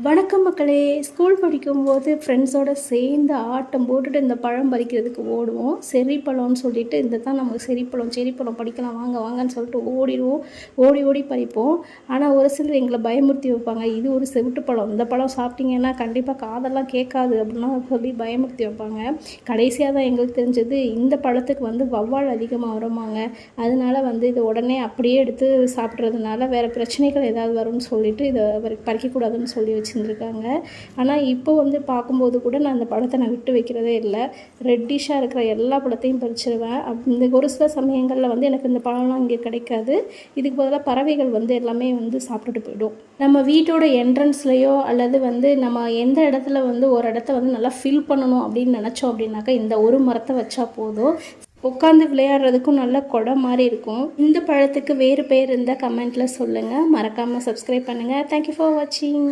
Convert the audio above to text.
வணக்கம் மக்களே. ஸ்கூல் படிக்கும்போது ஃப்ரெண்ட்ஸோடு சேர்ந்து ஆட்டம் போட்டுட்டு இந்த பழம் பறிக்கிறதுக்கு ஓடுவோம். செர்ரிப்பழம்னு சொல்லிட்டு இந்த தான் நமக்கு செரிப்பழம் படிக்கலாம் வாங்க வாங்கன்னு சொல்லிட்டு ஓடிடுவோம். ஓடி ஓடி பறிப்போம். ஆனால் ஒரு சிலர் எங்களை பயமுறுத்தி வைப்பாங்க. இது ஒரு செவிட்டு பழம், இந்த பழம் சாப்பிட்டீங்கன்னா கண்டிப்பாக காதெல்லாம் கேட்காது அப்படின்லாம் சொல்லி பயமுறுத்தி வைப்பாங்க. கடைசியாக தான் எங்களுக்கு தெரிஞ்சது இந்த பழத்துக்கு வௌவால் அதிகமாக வருமாங்க. அதனால இது உடனே அப்படியே எடுத்து சாப்பிட்றதுனால வேறு பிரச்சனைகள் ஏதாவது வரும்னு சொல்லிட்டு இதை பறிக்கக்கூடாதுன்னு சொல்லி வச்சுருந்துருக்காங்க. ஆனால் இப்போ பார்க்கும்போது கூட நான் அந்த பழத்தை விட்டு வைக்கிறதே இல்லை. ரெட்டிஷாக இருக்கிற எல்லா பழத்தையும் பறிச்சிருவேன். இந்த ஒரு சில சமயங்களில் எனக்கு இந்த பழம்லாம் இங்கே கிடைக்காது. இதுக்கு பதிலாக பறவைகள் எல்லாமே சாப்பிட்டுட்டு போயிடும். நம்ம வீட்டோட என்ட்ரன்ஸ்லையோ அல்லது நம்ம எந்த இடத்துல ஒரு இடத்த நல்லா ஃபில் பண்ணணும் அப்படின்னு நினச்சோம் அப்படின்னாக்கா இந்த ஒரு மரத்தை வச்சா போதும். உட்காந்து விளையாடுறதுக்கும் நல்ல குடம் மாதிரி இருக்கும். இந்த பழத்துக்கு வேறு பேர் இருந்தால் கமெண்ட்டில் சொல்லுங்கள். மறக்காமல் சப்ஸ்கிரைப் பண்ணுங்கள். தேங்க்யூ ஃபார் வாட்சிங்.